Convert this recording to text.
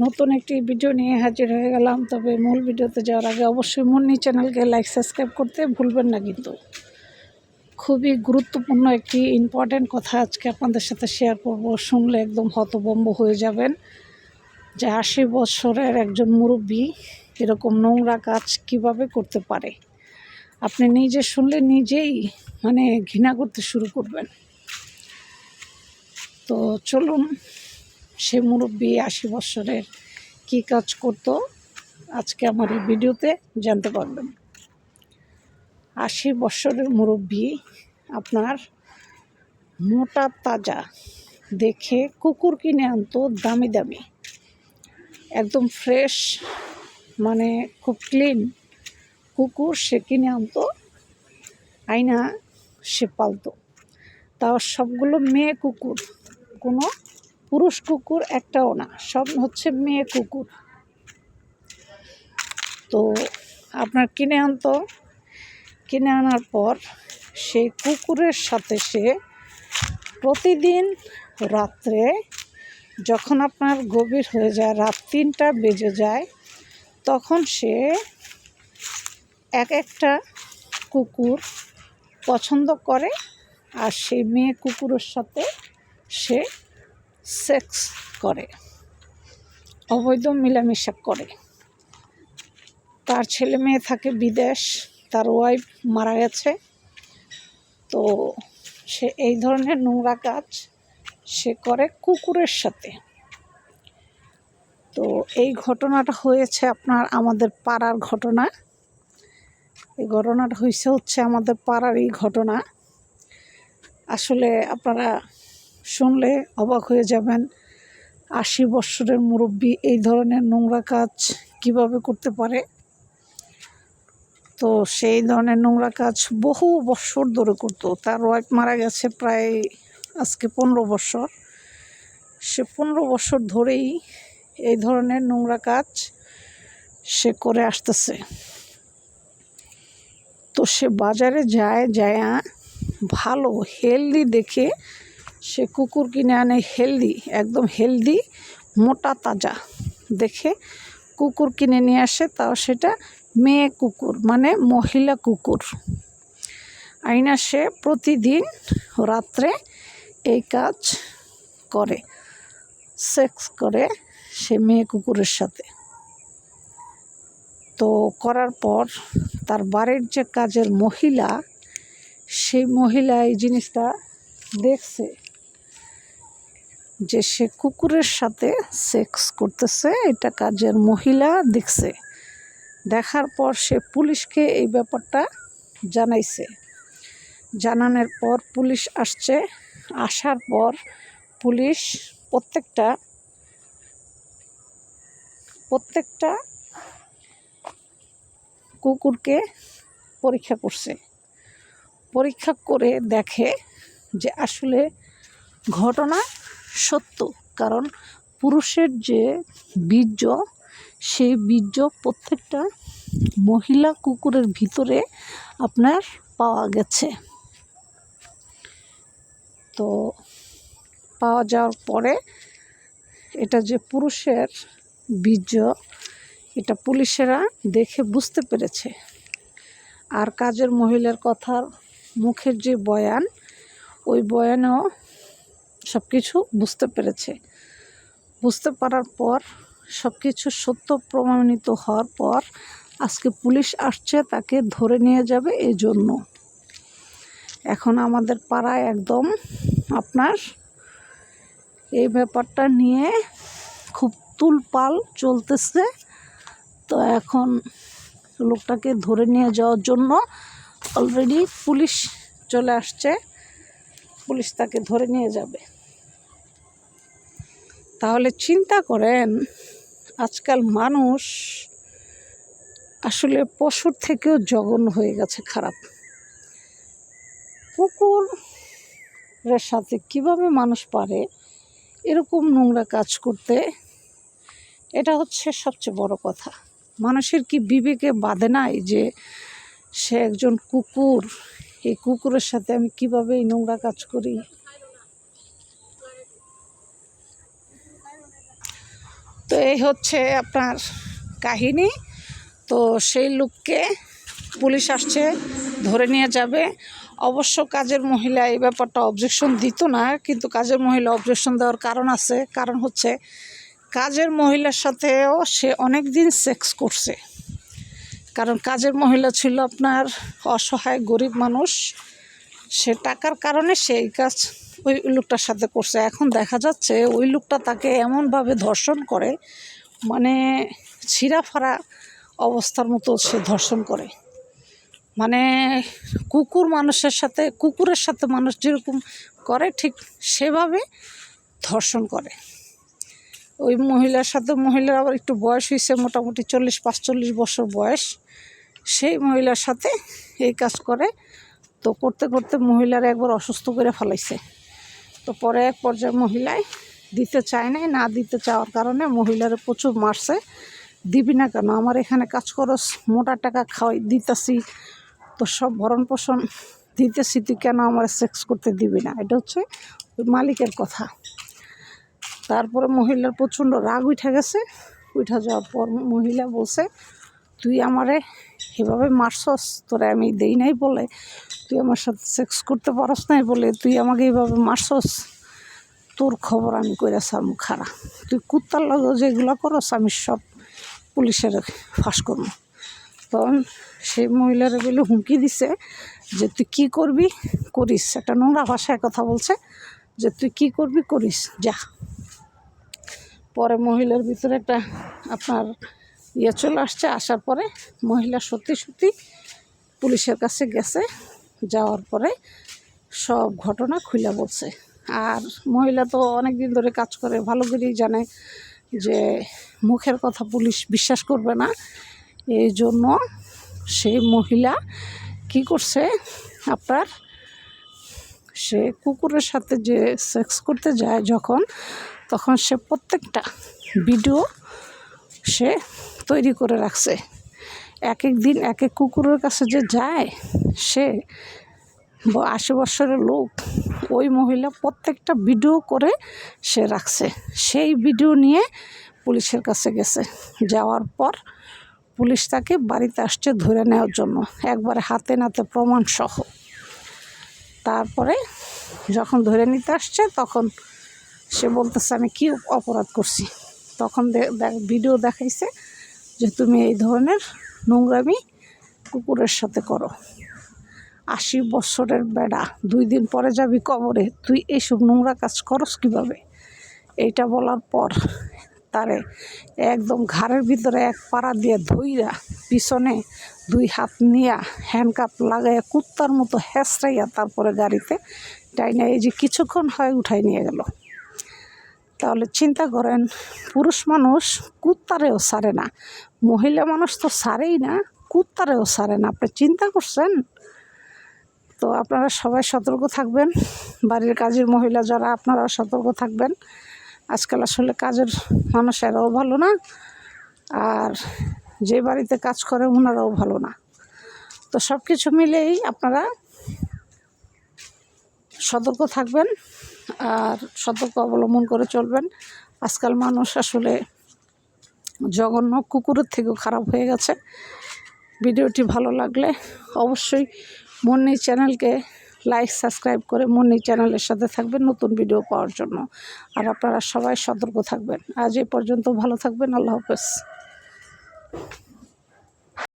নতুন একটি ভিডিও নিয়ে হাজির হয়ে গেলাম। তবে মূল ভিডিওতে যাওয়ার আগে অবশ্যই মুন্নি চ্যানেলকে লাইক সাবস্ক্রাইব করতে ভুলবেন না। কিন্তু খুবই গুরুত্বপূর্ণ একটি ইম্পর্ট্যান্ট কথা আজকে আপনাদের সাথে শেয়ার করব। শুনলে একদম হতভম্ব হয়ে যাবেন যে ৮০ বছরের একজন মুরব্বী এরকম নোংরা কাজ কিভাবে করতে পারে। আপনি নিজে শুনলে নিজেই ঘৃণা করতে শুরু করবেন। তো চলুন সে মুরব্বী ৮০ বছরের কী কাজ করতো আজকে আমার এই ভিডিওতে জানতে পারবেন। ৮০ বছরের মুরব্বী আপনার মোটা তাজা দেখে কুকুর কিনে আনতো, দামি দামি, একদম ফ্রেশ, খুব ক্লিন কুকুর সে কিনে আনতো, আইনা সে পালতো। তাও সবগুলো মেয়ে কুকুর, কোনো পুরুষ কুকুর একটাও না, সব হচ্ছে মেয়ে কুকুর। তো আপনার কিনে আনতো, কিনে আনার পর সেই কুকুরের সাথে সে প্রতিদিন রাত্রে, যখন আপনার গভীর হয়ে যায়, রাত ৩টা বেজে যায়, তখন সে এক একটা কুকুর পছন্দ করে আর সেই মেয়ে কুকুরের সাথে সে সেক্স করে, অবৈধ মেলামেশা করে। তার ছেলে মেয়ে থাকে বিদেশ, তার ওয়াইফ মারা গেছে। তো সে এই ধরনের নোংরা কাজ সে করে কুকুরের সাথে। তো এই ঘটনাটা হয়েছে আমাদের পাড়ার ঘটনা। এই ঘটনাটা হচ্ছে আমাদের পাড়ারই ঘটনা। আসলে আপনারা শুনলে অবাক হয়ে যাবেন, ৮০ বছরের মুরব্বী এই ধরনের নোংরা কাজ কিভাবে করতে পারে। তো সেই ধরনের নোংরা কাজ বহু বছর ধরে করতো। তার ওয়াইফ মারা গেছে প্রায় আজকে ১৫ বছর। সে ১৫ বছর ধরেই এই ধরনের নোংরা কাজ সে করে আসতেছে। তো সে বাজারে যায় ভালো হেলদি দেখে সে কুকুর কিনে আনে, হেলদি, একদম হেলদি, মোটা তাজা দেখে কুকুর কিনে নিয়ে আসে। তাও সেটা মেয়ে কুকুর, মহিলা কুকুর। আইনা সে প্রতিদিন রাত্রে এই কাজ করে, সেক্স করে সে মেয়ে কুকুরের সাথে। তো করার পর তার বাড়ির যে কাজের মহিলা, সেই মহিলা এই জিনিসটা দেখছে যে সে কুকুরের সাথে সেক্স করতেছে, এটা কাজের মহিলা দেখছে। দেখার পর সে পুলিশকে এই ব্যাপারটা জানাইছে। জানানোর পর পুলিশ আসছে। আসার পর পুলিশ প্রত্যেকটা কুকুরকে পরীক্ষা করছে। পরীক্ষা করে দেখে যে আসলে ঘটনা সত্য। কারণ পুরুষের যে বীর্য, সেই বীর্য প্রত্যেকটা মহিলা কুকুরের ভিতরে আপনার পাওয়া গেছে। তো পাওয়া যাওয়ার পরে এটা যে পুরুষের বীর্য, এটা পুলিশেরা দেখে বুঝতে পেরেছে। আর কাজের মহিলার কথার মুখের যে বয়ান, ওই বয়ানেও সব কিছু বুঝতে পেরেছে। বুঝতে পারার পর সব কিছু সত্য প্রমাণিত হওয়ার পর আজকে পুলিশ আসছে তাকে ধরে নিয়ে যাবে। এই জন্য এখন আমাদের পাড়ায় একদম আপনার এই ব্যাপারটা নিয়ে খুব তুলপাল চলতেছে। তো এখন লোকটাকে ধরে নিয়ে যাওয়ার জন্য অলরেডি পুলিশ চলে আসছে, পুলিশ তাকে ধরে নিয়ে যাবে। তাহলে চিন্তা করেন, আজকাল মানুষ আসলে পশুর থেকেও জঘন্য হয়ে গেছে, খারাপ। কুকুরের সাথে কিভাবে মানুষ পারে এরকম নোংরা কাজ করতে, এটা হচ্ছে সবচেয়ে বড় কথা। মানুষের কি বিবেকে বাধে নাই যে সে একজন কুকুর, এই কুকুরের সাথে আমি কিভাবে এই নোংরা কাজ করি? তো এই হচ্ছে আপনার কাহিনী। তো সেই লোককে পুলিশ আসছে, ধরে নিয়ে যাবে। অবশ্য কাজের মহিলা এই ব্যাপারটা অবজেকশন দিত না, কিন্তু কাজের মহিলা অবজেকশন দেওয়ার কারণ আছে। কারণ হচ্ছে কাজের মহিলার সাথেও সে অনেক দিন সেক্স করছে। কারণ কাজের মহিলা ছিল আপনার অসহায় গরিব মানুষ, সে টাকার কারণে সেই কাজ ওই লোকটার সাথে করছে। এখন দেখা যাচ্ছে ওই লোকটা তাকে এমনভাবে ধর্ষণ করে, মানে ছিঁড়াফাড়া অবস্থার মতো সে ধর্ষণ করে। মানে কুকুরের সাথে মানুষ যেরকম করে ঠিক সেভাবে ধর্ষণ করে। ওই মহিলার সাথে, মহিলার আবার একটু বয়স হয়েছে, মোটামুটি 40-45 বছর বয়স, সেই মহিলার সাথে এই কাজ করে। তো করতে করতে মহিলার একবার অসুস্থ করে ফেলাইছে। তো পরে এক পর্যায়ে মহিলায় দিতে চায় নাই, না দিতে চাওয়ার কারণে মহিলার প্রচুর মারছে। দিবি না কেন, আমার এখানে কাজ করস, মোটা টাকা খাওয়াই দিতেছি, তো সব ভরণ পোষণ দিতেছি, তুই কেন আমার সেক্স করতে দিবি না? এটা হচ্ছে ওই মালিকের কথা। তারপরে মহিলার প্রচণ্ড রাগ উঠে গেছে। উঠা যাওয়ার পর মহিলা বলছে, তুই আমারে এভাবে মারছস, তোরে আমি দেই নাই বলে, তুই আমার সাথে সেক্স করতে পারস নাই বলে তুই আমাকে এইভাবে মারছস, তোর খবর আমি কইরা সারমু খারা। তুই কুত্তার লগেও যেগুলো করস আমি সব পুলিশের ফাঁস করবো। তখন সেই মহিলারা বলে হুমকি দিছে যে তুই কী করবি করিস। একটা নোংরা ভাষায় কথা বলছে যে তুই কী করবি করিস, যা। পরে মহিলার ভিতরে একটা আপনার চলে আসছে। আসার পরে মহিলা সত্যি সত্যি পুলিশের কাছে গেছে। যাওয়ার পরে সব ঘটনা খুলে বলছে। আর মহিলা তো অনেক দিন ধরে কাজ করে, ভালো করেই জানে যে মুখের কথা পুলিশ বিশ্বাস করবে না। এই জন্য সেই মহিলা কি করছে, আপনার সে কুকুরের সাথে যে সেক্স করতে যায় তখন সে প্রত্যেকটা ভিডিও সে তৈরি করে রাখছে। এক এক দিন এক এক কুকুরের কাছে যে যায়, সে 80 বছরের লোক, ওই মহিলা প্রত্যেকটা ভিডিও করে সে রাখছে। সেই ভিডিও নিয়ে পুলিশের কাছে গেছে। যাওয়ার পর পুলিশ তাকে বাড়িতে আসছে ধরে নেওয়ার জন্য, একবারে হাতে নাতে প্রমাণ সহ। তারপরে যখন ধরে নিতে আসছে তখন সে বলতেছে আমি কি অপরাধ করছি। তখন ভিডিও দেখাইছে যে তুমি এই ধরনের নোংরামি কুকুরের সাথে করো, 80 বছরের বেড়া, 2 দিন পরে যাবি কবরে, তুই এইসব নোংরা কাজ করস কীভাবে? এইটা বলার পর তারে একদম ঘাড়ের ভিতরে এক পাড়া দিয়ে ধইরা পিছনে 2 হাত নিয়া হ্যান্ডকাপ লাগাইয়া কুত্তার মতো হেঁচড়াইয়া তারপরে গাড়িতে টাইনা এই যে কিছুক্ষণ হয় উঠাই নিয়ে গেল। তাহলে চিন্তা করেন, পুরুষ মানুষ কুত্তারেও ছাড়ে না, মহিলা মানুষ তো ছাড়েই না, কুত্তারেও ছাড়ে না। আপনি চিন্তা করছেন? তো আপনারা সবাই সতর্ক থাকবেন, বাড়ির কাজের মহিলা যারা আপনারা সতর্ক থাকবেন। আজকাল আসলে কাজের মানুষ এরাও ভালো না, আর যে বাড়িতে কাজ করে ওনারাও ভালো না। তো সব কিছু মিলেই আপনারা সতর্ক থাকবেন আর সতর্ক অবলম্বন করে চলবেন। আজকাল মানুষ আসলে জঘন্য, কুকুরের থেকেও খারাপ হয়ে গেছে। ভিডিওটি ভালো লাগলে অবশ্যই মুন্নি চ্যানেলকে লাইক সাবস্ক্রাইব করে মুন্নি চ্যানেলের সাথে থাকবেন নতুন ভিডিও পাওয়ার জন্য। আর আপনারা সবাই সতর্ক থাকবেন। আজ এই পর্যন্ত, ভালো থাকবেন। আল্লাহ হাফেজ।